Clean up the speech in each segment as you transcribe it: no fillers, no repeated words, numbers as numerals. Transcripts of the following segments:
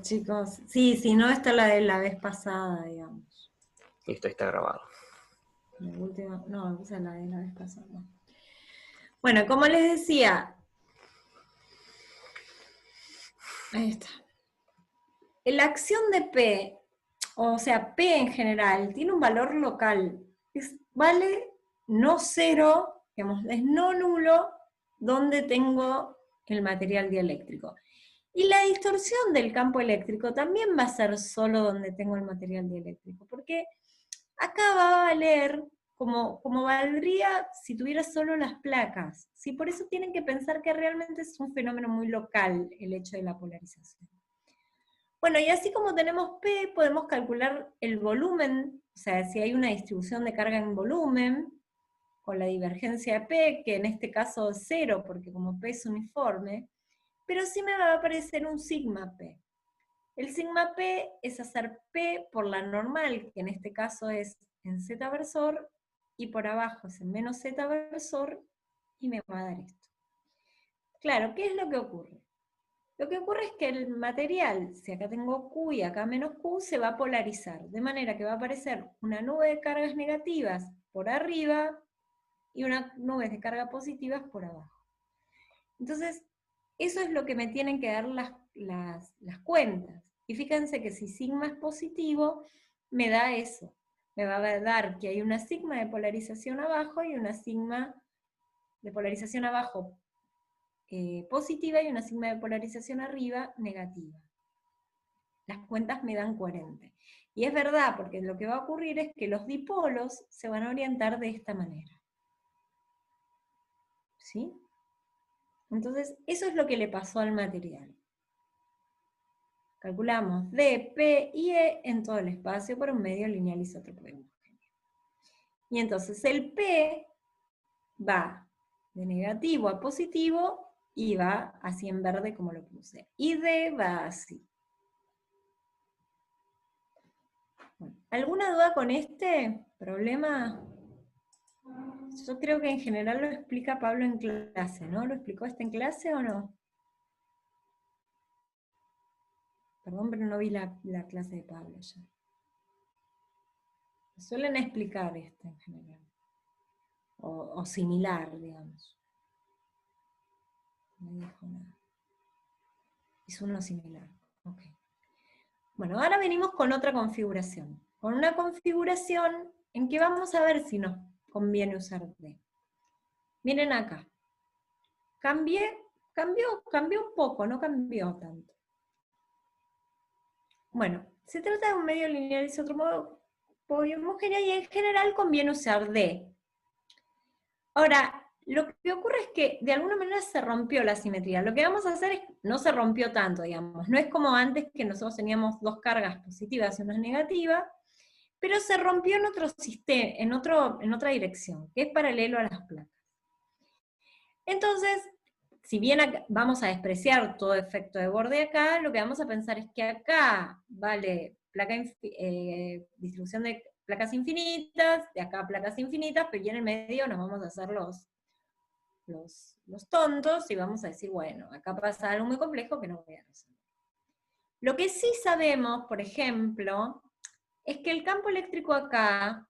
Chicos. Sí, si no, esta es la de la vez pasada, digamos. Listo, está grabado. La última, no, esa es la de la vez pasada. Bueno, como les decía, ahí está. La acción de P, o sea, P en general, tiene un valor local. Vale no cero, digamos, es no nulo, donde tengo el material dieléctrico. Y la distorsión del campo eléctrico también va a ser solo donde tengo el material dieléctrico, porque acá va a valer como valdría si tuviera solo las placas. ¿Sí? Por eso tienen que pensar que realmente es un fenómeno muy local el hecho de la polarización. Bueno, y así como tenemos P, podemos calcular el volumen, o sea, si hay una distribución de carga en volumen, con la divergencia de P, que en este caso es cero, porque como P es uniforme, pero sí me va a aparecer un sigma P. El sigma P es hacer P por la normal, que en este caso es en Z versor, y por abajo es en menos Z versor, y me va a dar esto. Claro, ¿qué es lo que ocurre? Lo que ocurre es que el material, si acá tengo Q y acá menos Q, se va a polarizar, de manera que va a aparecer una nube de cargas negativas por arriba y unas nubes de carga positivas por abajo. Entonces, eso es lo que me tienen que dar las cuentas. Y fíjense que si sigma es positivo, me da eso. Me va a dar que hay una sigma de polarización abajo y una sigma de polarización abajo positiva y una sigma de polarización arriba negativa. Las cuentas me dan coherente. Y es verdad, porque lo que va a ocurrir es que los dipolos se van a orientar de esta manera. ¿Sí? Entonces, eso es lo que le pasó al material. Calculamos D, P y E en todo el espacio por un medio lineal isótropo de homogéneo. Y entonces el P va de negativo a positivo y va así en verde como lo puse. Y D va así. Bueno, ¿alguna duda con este problema? Yo creo que en general lo explica Pablo en clase, ¿no? ¿Lo explicó en clase o no? Perdón, pero no vi la clase de Pablo ya. Suelen explicar esto en general. O similar, digamos. No dijo nada. Hizo uno similar. Okay. Bueno, ahora venimos con otra configuración. Con una configuración en que vamos a ver si nos conviene usar D. Miren acá. Cambió un poco, no cambió tanto. Bueno, se trata de un medio lineal isótropo homogéneo y en general conviene usar D. Ahora, lo que ocurre es que de alguna manera se rompió la simetría. Lo que vamos a hacer es, no se rompió tanto, digamos. No es como antes que nosotros teníamos dos cargas positivas y una negativa, pero se rompió en otro sistema, en otra dirección, que es paralelo a las placas. Entonces, si bien acá vamos a despreciar todo efecto de borde acá, lo que vamos a pensar es que acá vale distribución de placas infinitas, de acá placas infinitas, pero ya en el medio nos vamos a hacer los tontos y vamos a decir, bueno, acá pasa algo muy complejo que no voy a resolver. Lo que sí sabemos, por ejemplo, es que el campo eléctrico acá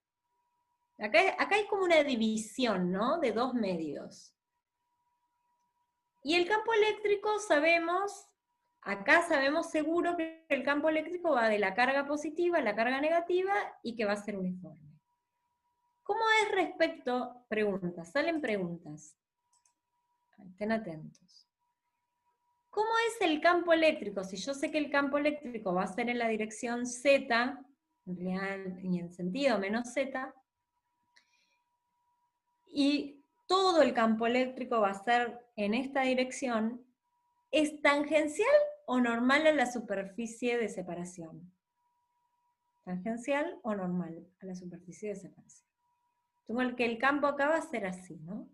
hay como una división, ¿no? De dos medios. Y el campo eléctrico acá sabemos seguro que el campo eléctrico va de la carga positiva a la carga negativa y que va a ser uniforme. ¿Cómo es respecto? Preguntas, salen preguntas. Estén atentos. ¿Cómo es el campo eléctrico? Si yo sé que el campo eléctrico va a ser en la dirección Z, en realidad y en sentido menos Z, y todo el campo eléctrico va a ser en esta dirección, ¿es tangencial o normal a la superficie de separación? ¿Tangencial o normal a la superficie de separación? Tengo que el campo acá va a ser así, ¿no?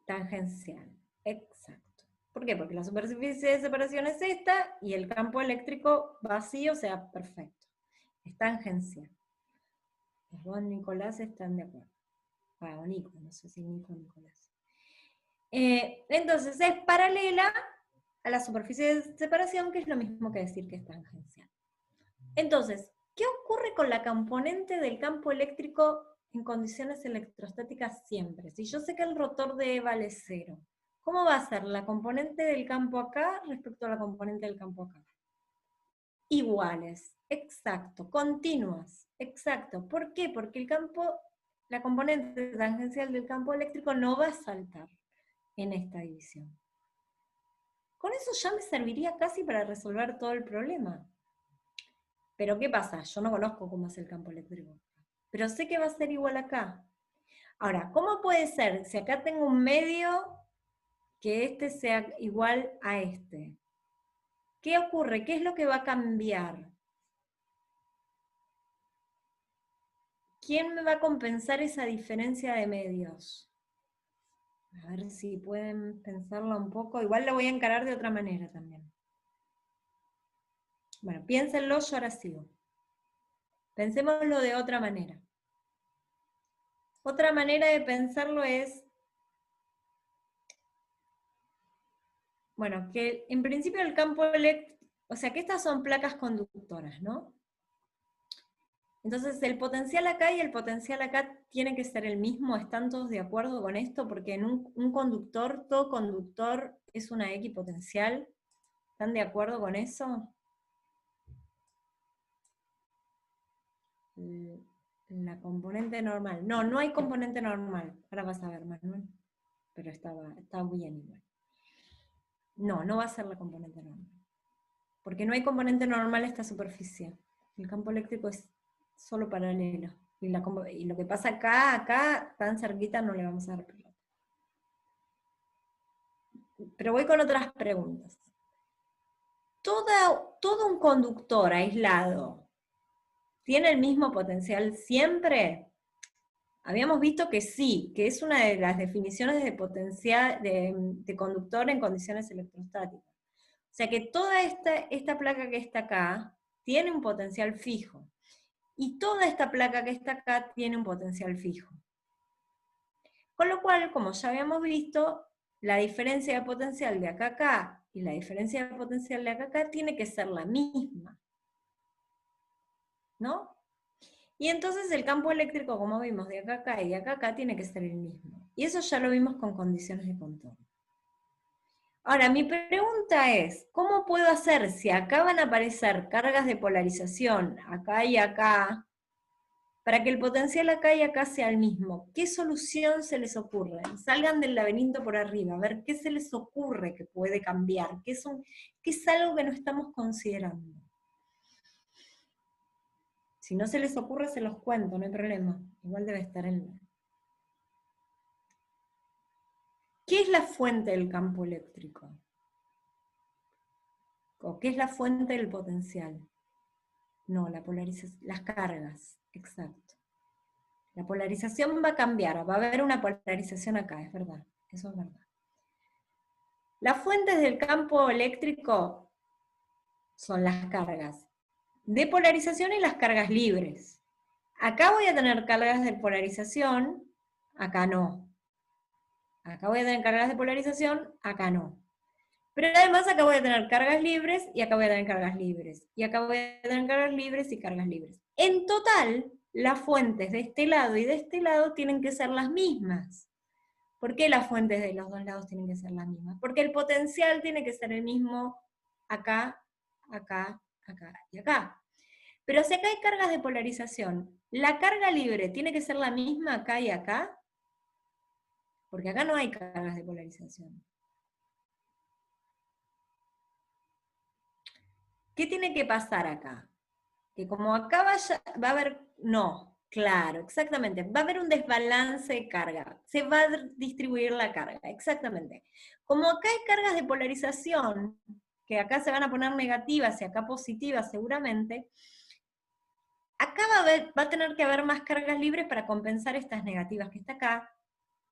Tangencial, exacto. ¿Por qué? Porque la superficie de separación es esta y el campo eléctrico vacío, o sea, perfecto. Es tangencial. Los dos Nicolás están de acuerdo. O Nico, no sé si Nico o Nicolás. Entonces es paralela a la superficie de separación, que es lo mismo que decir que es tangencial. Entonces, ¿qué ocurre con la componente del campo eléctrico en condiciones electrostáticas siempre? Si yo sé que el rotor de E vale 0, ¿cómo va a ser la componente del campo acá respecto a la componente del campo acá? Iguales, exacto, continuas, exacto. ¿Por qué? Porque la componente tangencial del campo eléctrico no va a saltar en esta división. Con eso ya me serviría casi para resolver todo el problema. Pero ¿qué pasa? Yo no conozco cómo es el campo eléctrico, pero sé que va a ser igual acá. Ahora, ¿cómo puede ser si acá tengo un medio que este sea igual a este? ¿Qué ocurre? ¿Qué es lo que va a cambiar? ¿Quién me va a compensar esa diferencia de medios? A ver si pueden pensarlo un poco. Igual lo voy a encarar de otra manera también. Bueno, piénsenlo, yo ahora sigo. Pensémoslo de otra manera. Otra manera de pensarlo es, bueno, que en principio el campo eléctrico, o sea que estas son placas conductoras, ¿no? Entonces el potencial acá y el potencial acá tiene que ser el mismo, ¿están todos de acuerdo con esto? Porque en un conductor, todo conductor es una equipotencial. ¿Están de acuerdo con eso? La componente normal. No, no hay componente normal. Ahora vas a ver, Manuel. Pero estaba bien igual. No, no va a ser la componente normal. Porque no hay componente normal en esta superficie. El campo eléctrico es solo paralelo. Y lo que pasa acá, tan cerquita, no le vamos a dar pelota. Pero voy con otras preguntas. ¿Todo un conductor aislado tiene el mismo potencial siempre? Habíamos visto que sí, que es una de las definiciones de potencial de conductor en condiciones electrostáticas. O sea que toda esta placa que está acá tiene un potencial fijo. Y toda esta placa que está acá tiene un potencial fijo. Con lo cual, como ya habíamos visto, la diferencia de potencial de acá a acá y la diferencia de potencial de acá a acá tiene que ser la misma. ¿No? Y entonces el campo eléctrico, como vimos, de acá a acá y de acá a acá, tiene que ser el mismo. Y eso ya lo vimos con condiciones de contorno. Ahora, mi pregunta es, ¿cómo puedo hacer si acá van a aparecer cargas de polarización, acá y acá, para que el potencial acá y acá sea el mismo? ¿Qué solución se les ocurre? Salgan del laberinto por arriba, a ver qué se les ocurre que puede cambiar, qué es algo que no estamos considerando. Si no se les ocurre, se los cuento, no hay problema. Igual debe estar en... ¿Qué es la fuente del campo eléctrico? ¿O qué es la fuente del potencial? No, la polarización, las cargas, exacto. La polarización va a cambiar, va a haber una polarización acá, es verdad, eso es verdad. Las fuentes del campo eléctrico son las cargas de polarización y las cargas libres. Acá voy a tener cargas de polarización, acá no. Acá voy a tener cargas de polarización, acá no. Pero además acá voy a tener cargas libres y acá voy a tener cargas libres. Y acá voy a tener cargas libres y cargas libres. En total, las fuentes de este lado y de este lado tienen que ser las mismas. ¿Por qué las fuentes de los dos lados tienen que ser las mismas? Porque el potencial tiene que ser el mismo acá, acá, acá y acá. Pero si acá hay cargas de polarización, ¿la carga libre tiene que ser la misma acá y acá? Porque acá no hay cargas de polarización. ¿Qué tiene que pasar acá? Que como acá va a haber, no, claro, exactamente, va a haber un desbalance de carga, se va a distribuir la carga, exactamente. Como acá hay cargas de polarización, que acá se van a poner negativas y acá positivas seguramente, acá va a tener que haber más cargas libres para compensar estas negativas que está acá,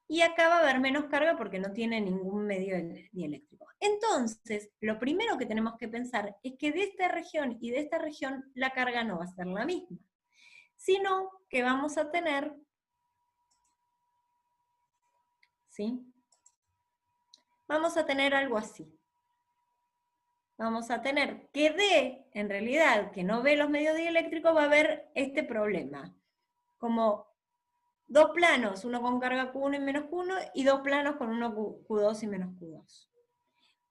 y acá va a haber menos carga porque no tiene ningún medio dieléctrico. Entonces, lo primero que tenemos que pensar es que de esta región y de esta región la carga no va a ser la misma, sino que vamos a tener, ¿sí? Vamos a tener algo así. vamos a tener que D, en realidad, que no ve los medios dieléctricos, va a haber este problema. Como dos planos, uno con carga Q1 y menos Q1, y dos planos con uno Q2 y menos Q2.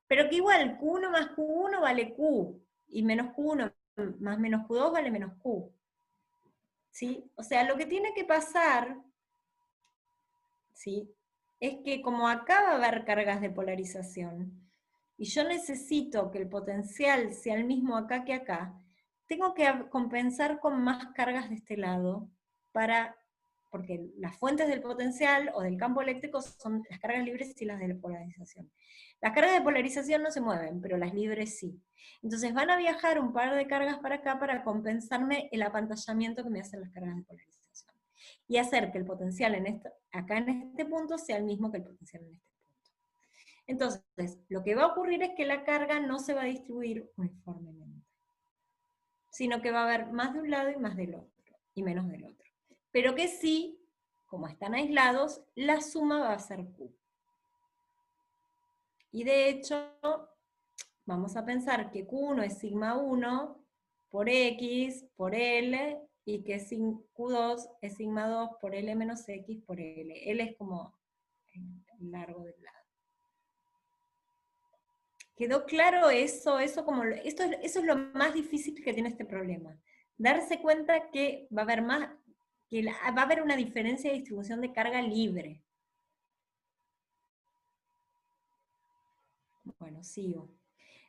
Pero que igual Q1 más Q1 vale Q, y menos Q1 más menos Q2 vale menos Q. ¿Sí? O sea, lo que tiene que pasar, ¿sí?, es que como acá va a haber cargas de polarización, y yo necesito que el potencial sea el mismo acá que acá, tengo que compensar con más cargas de este lado, porque las fuentes del potencial o del campo eléctrico son las cargas libres y las de polarización. Las cargas de polarización no se mueven, pero las libres sí. Entonces van a viajar un par de cargas para acá para compensarme el apantallamiento que me hacen las cargas de polarización. Y hacer que el potencial acá en este punto sea el mismo que el potencial en este punto. Entonces, lo que va a ocurrir es que la carga no se va a distribuir uniformemente, sino que va a haber más de un lado y más del otro, y menos del otro. Pero que sí, como están aislados, la suma va a ser Q. Y de hecho, vamos a pensar que Q1 es sigma 1 por X por L, y que Q2 es sigma 2 por L menos X por L. L es como el largo del lado. ¿Quedó claro eso? Eso es lo más difícil que tiene este problema. Darse cuenta que va a haber va a haber una diferencia de distribución de carga libre. Bueno, sigo.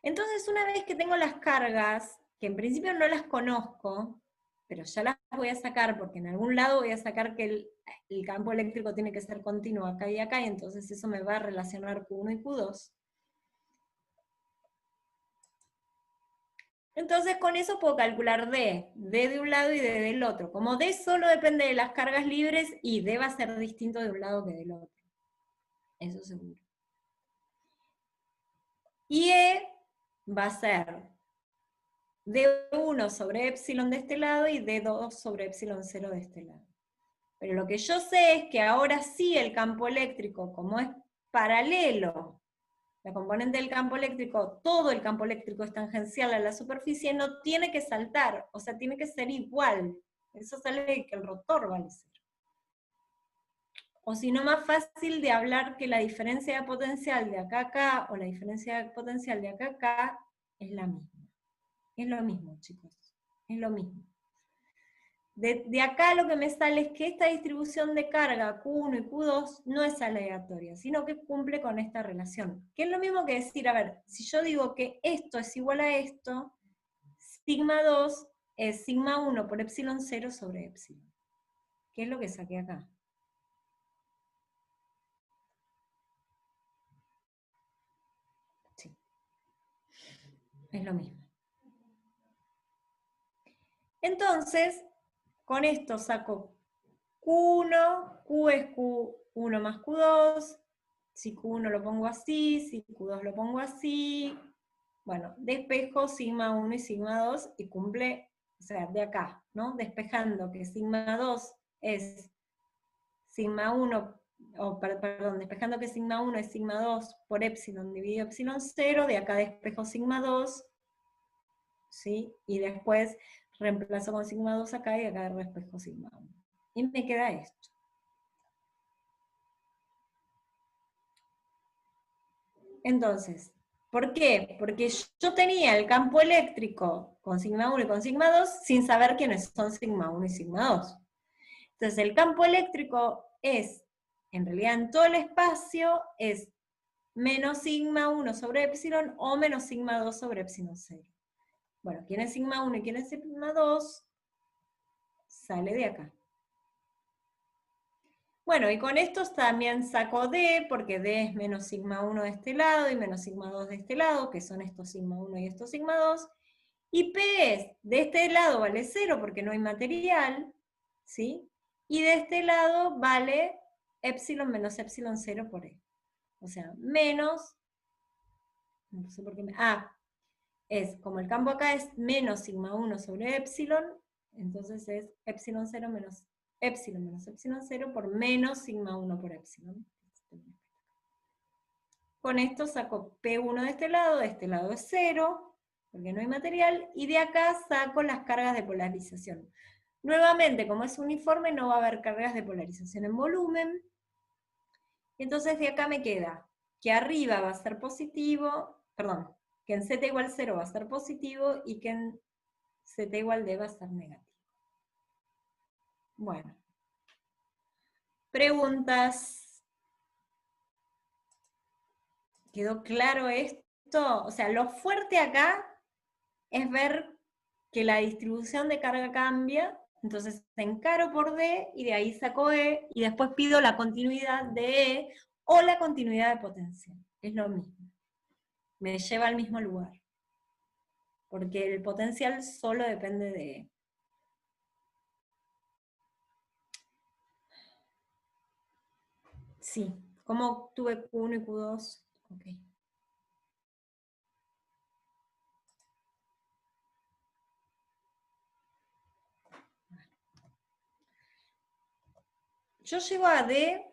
Entonces, una vez que tengo las cargas, que en principio no las conozco, pero ya las voy a sacar, porque en algún lado voy a sacar que el campo eléctrico tiene que ser continuo acá y acá, y entonces eso me va a relacionar Q1 y Q2. Entonces con eso puedo calcular D de un lado y D del otro. Como D solo depende de las cargas libres, y D va a ser distinto de un lado que del otro. Eso seguro. Y E va a ser D1 sobre epsilon de este lado y D2 sobre epsilon 0 de este lado. Pero lo que yo sé es que ahora sí el campo eléctrico, como es paralelo, la componente del campo eléctrico, todo el campo eléctrico es tangencial a la superficie, no tiene que saltar, o sea, tiene que ser igual. Eso sale de que el rotor vale 0. O si no, más fácil de hablar que la diferencia de potencial de acá a acá, o la diferencia de potencial de acá a acá, es la misma. Es lo mismo, chicos. Es lo mismo. De acá lo que me sale es que esta distribución de carga Q1 y Q2 no es aleatoria, sino que cumple con esta relación. Que es lo mismo que decir, a ver, si yo digo que esto es igual a esto, sigma 2 es sigma 1 por epsilon 0 sobre epsilon. ¿Qué es lo que saqué acá? Sí, es lo mismo. Entonces, con esto saco Q1, Q es Q1 más Q2, si Q1 lo pongo así, si Q2 lo pongo así, bueno, despejo sigma 1 y sigma 2 y cumple, o sea, de acá, ¿no? Despejando que sigma 2 es sigma 1, perdón, despejando que sigma 1 es sigma 2 por epsilon dividido epsilon 0, de acá despejo sigma 2, ¿sí? Y después reemplazo con sigma 2 acá, y acá despejo sigma 1. Y me queda esto. Entonces, ¿por qué? Porque yo tenía el campo eléctrico con sigma 1 y con sigma 2 sin saber quiénes son sigma 1 y sigma 2. Entonces, el campo eléctrico es, en realidad en todo el espacio, es menos sigma 1 sobre epsilon o menos sigma 2 sobre epsilon 0. Bueno, ¿quién es sigma 1 y quién es sigma 2? Sale de acá. Bueno, y con estos también saco D, porque D es menos sigma 1 de este lado y menos sigma 2 de este lado, que son estos sigma 1 y estos sigma 2. Y P es, de este lado vale 0 porque no hay material, ¿sí? Y de este lado vale epsilon menos epsilon 0 por E. O sea, menos, no sé por qué es, como el campo acá es menos sigma 1 sobre epsilon, entonces es epsilon 0 menos epsilon 0 por menos sigma 1 por epsilon. Con esto saco P1 de este lado es 0, porque no hay material, y de acá saco las cargas de polarización. Nuevamente, como es uniforme, no va a haber cargas de polarización en volumen, entonces de acá me queda que arriba va a ser positivo, perdón, que en z igual 0 va a ser positivo, y que en z igual d va a ser negativo. Bueno. Preguntas. ¿Quedó claro esto? O sea, lo fuerte acá es ver que la distribución de carga cambia, entonces encaro por D y de ahí saco E y después pido la continuidad de E o la continuidad de potencial. Es lo mismo. Me lleva al mismo lugar. Porque el potencial solo depende de E. Sí. ¿Cómo tuve Q1 y Q2? Ok. Yo llego a D,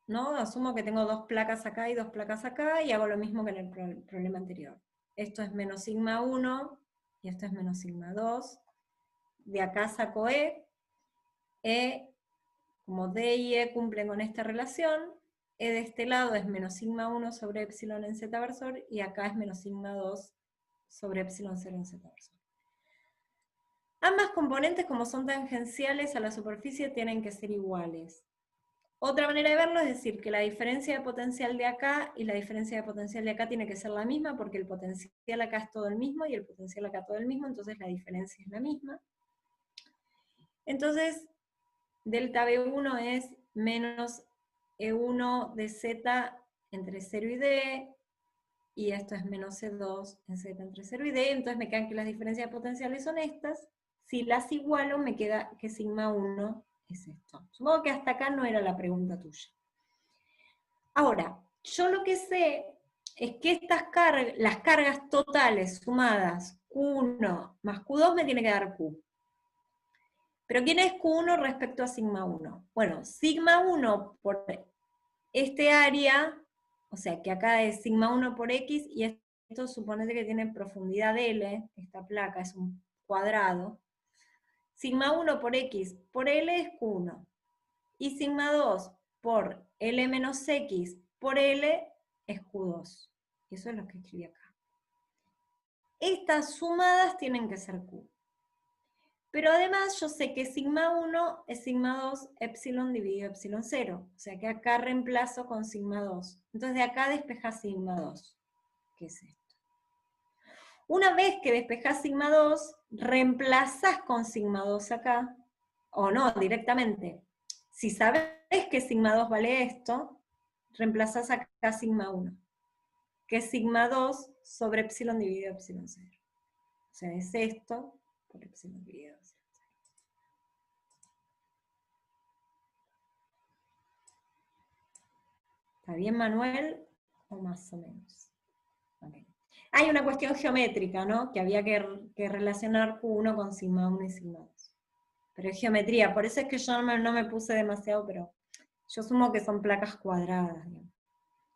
¿no? Asumo que tengo dos placas acá y dos placas acá, y hago lo mismo que en el problema anterior. Esto es menos sigma 1, y esto es menos sigma 2. De acá saco E. E, como D y E cumplen con esta relación, E de este lado es menos sigma 1 sobre epsilon en z versor, y acá es menos sigma 2 sobre epsilon 0 en z versor. Ambas componentes, como son tangenciales a la superficie, tienen que ser iguales. Otra manera de verlo es decir que la diferencia de potencial de acá y la diferencia de potencial de acá tiene que ser la misma, porque el potencial acá es todo el mismo y el potencial acá todo el mismo, entonces la diferencia es la misma. Entonces, delta B1 es menos E1 de Z entre 0 y D, y esto es menos E2 en Z entre 0 y D, entonces me quedan que las diferencias potenciales son estas. Si las igualo, me queda que sigma 1 es esto. Supongo que hasta acá no era la pregunta tuya. Ahora, yo lo que sé es que las cargas totales sumadas Q1 más Q2 me tiene que dar Q. Pero ¿quién es Q1 respecto a sigma 1? Bueno, sigma 1 por este área, o sea que acá es sigma 1 por X, y esto suponete que tiene profundidad L, esta placa es un cuadrado. Sigma 1 por X por L es Q1. Y sigma 2 por L menos X por L es Q2. Eso es lo que escribí acá. Estas sumadas tienen que ser Q. Pero además yo sé que sigma 1 es sigma 2 epsilon dividido epsilon 0. O sea que acá reemplazo con sigma 2. Entonces de acá despejas sigma 2. ¿Qué es esto? Una vez que despejas sigma 2, reemplazas con sigma 2 acá. O no, directamente. Si sabes que sigma 2 vale esto, reemplazas acá sigma 1, que es sigma 2 sobre epsilon dividido epsilon 0. O sea, es esto por epsilon dividido epsilon 0. ¿Está bien, Manuel? ¿O más o menos? Okay. Hay una cuestión geométrica, ¿no? Que había que relacionar Q1 con sigma 1 y sigma 2. Pero es geometría, por eso es que yo no me puse demasiado, pero yo asumo que son placas cuadradas, digamos.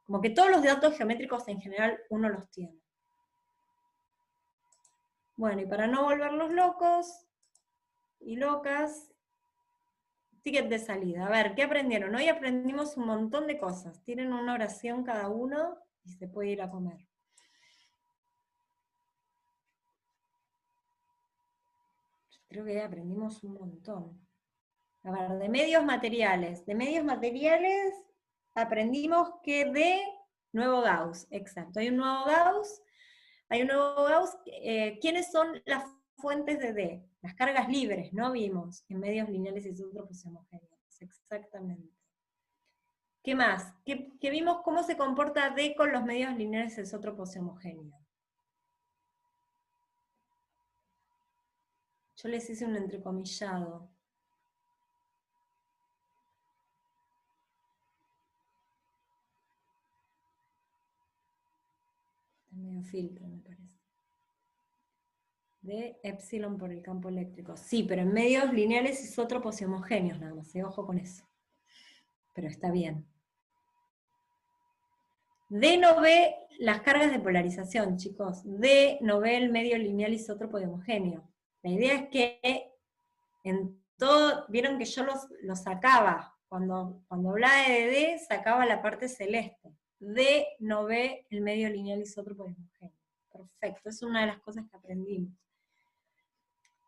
Como que todos los datos geométricos en general uno los tiene. Bueno, y para no volverlos locos y locas, ticket de salida. A ver, ¿qué aprendieron? Hoy aprendimos un montón de cosas. Tienen una oración cada uno y se puede ir a comer. Creo que aprendimos un montón. A ver, de medios materiales. De medios materiales aprendimos que de nuevo Gauss, exacto. Hay un nuevo Gauss. ¿Quiénes son las fuentes de D? Las cargas libres, ¿no? Vimos en medios lineales isótropos homogéneos. Exactamente. ¿Qué más? ¿Qué vimos cómo se comporta D con los medios lineales isótropos homogéneos? Yo les hice un entrecomillado. Está medio filtro, me parece. De epsilon por el campo eléctrico. Sí, pero en medios lineales isótropos y homogéneos nada más, ojo con eso. Pero está bien. D no ve las cargas de polarización, chicos. D no ve el medio lineal isótropo de homogéneo. La idea es que en todo, vieron que yo los sacaba, cuando hablaba de D, sacaba la parte celeste. D no ve el medio lineal isótropo de homogéneo. Perfecto, es una de las cosas que aprendimos.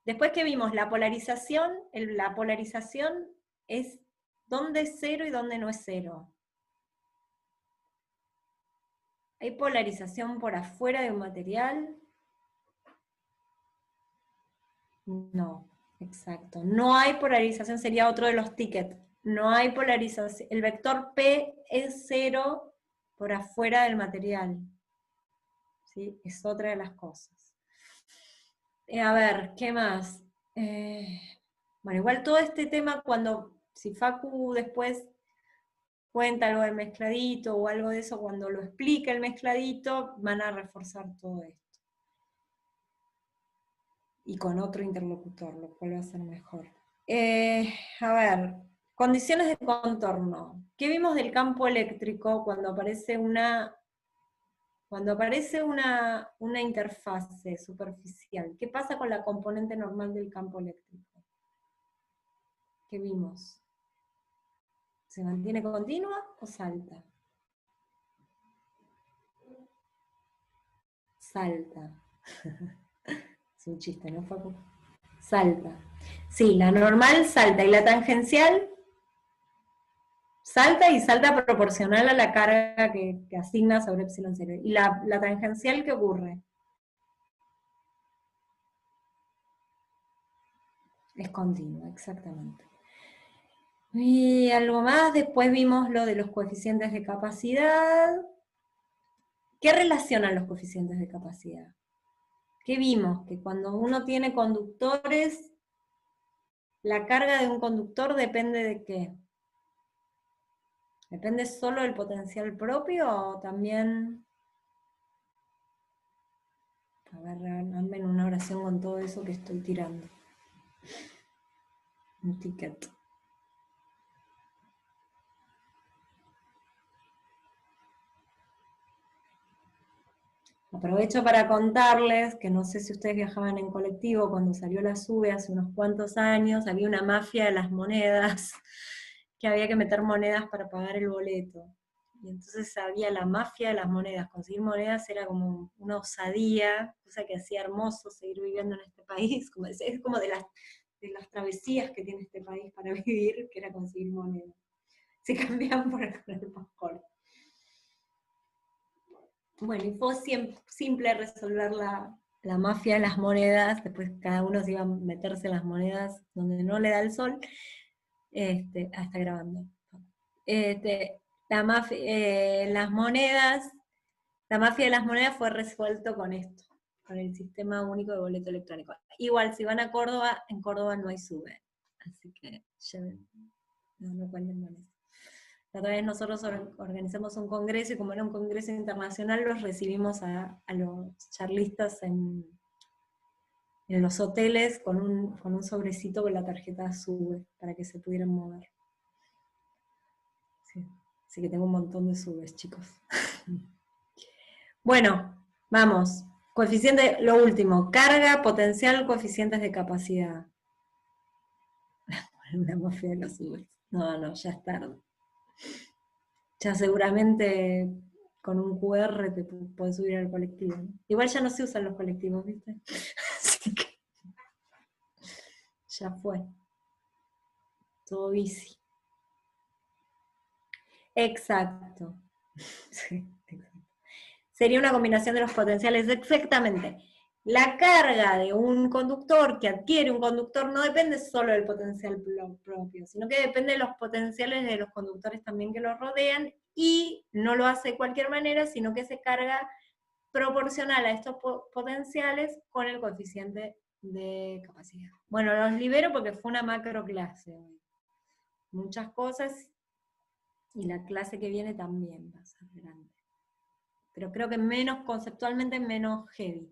Después que vimos la polarización es dónde es cero y dónde no es cero. ¿Hay polarización por afuera de un material? No, exacto. No hay polarización, sería otro de los tickets. No hay polarización. El vector P es cero por afuera del material. ¿Sí? Es otra de las cosas. A ver, ¿qué más? Bueno, igual todo este tema, si Facu después cuenta algo del mezcladito o algo de eso, cuando lo explica el mezcladito, van a reforzar todo esto. Y con otro interlocutor, lo cual va a ser mejor. A ver, condiciones de contorno. ¿Qué vimos del campo eléctrico cuando aparece una interfase superficial? ¿Qué pasa con la componente normal del campo eléctrico? ¿Qué vimos? ¿Se mantiene continua o salta? Salta. Es un chiste, ¿no, Facu? Salta. Sí, la normal salta, y la tangencial salta, y salta proporcional a la carga que asigna sobre epsilon 0. ¿Y la tangencial qué ocurre? Es continua, exactamente. Y algo más, después vimos lo de los coeficientes de capacidad. ¿Qué relacionan los coeficientes de capacidad? ¿Qué vimos? Que cuando uno tiene conductores, la carga de un conductor depende de qué. ¿Depende solo del potencial propio o también? A ver, hazme una oración con todo eso que estoy tirando. Un ticket. Aprovecho para contarles que no sé si ustedes viajaban en colectivo, cuando salió la SUBE hace unos cuantos años, había una mafia de las monedas, que había que meter monedas para pagar el boleto. Y entonces había la mafia de las monedas. Conseguir monedas era como una osadía, cosa que hacía hermoso seguir viviendo en este país. Es como de las travesías que tiene este país para vivir, que era conseguir monedas. Se cambiaban por el pastor. Bueno, y fue simple resolver la mafia de las monedas, después cada uno se iba a meterse las monedas donde no le da el sol. Está grabando. Las monedas, la mafia de las monedas fue resuelto con esto, con el sistema único de boleto electrónico. Igual, si van a Córdoba, en Córdoba no hay SUBE, así que no cuenten con eso. La otra vez nosotros organizamos un congreso, y como era un congreso internacional, los recibimos a los charlistas en los hoteles con un sobrecito con la tarjeta SUBE, para que se pudieran mover. Sí. Así que tengo un montón de SUBEs, chicos. Bueno, vamos. Coeficiente, lo último, carga, potencial, coeficientes de capacidad. Una mafia de los SUBEs. No, ya es tarde. Ya seguramente con un QR te podés subir al colectivo. Igual ya no se usan los colectivos, ¿viste? Así que ya fue. Todo bici. Exacto. Sí, exacto. Sería una combinación de los potenciales, exactamente. La carga de un conductor que adquiere un conductor no depende solo del potencial propio, sino que depende de los potenciales de los conductores también que lo rodean, y no lo hace de cualquier manera, sino que se carga proporcional a estos potenciales con el coeficiente de capacidad. Bueno, los libero porque fue una macro clase hoy. Muchas cosas, y la clase que viene también va a ser grande. Pero creo que conceptualmente menos heavy.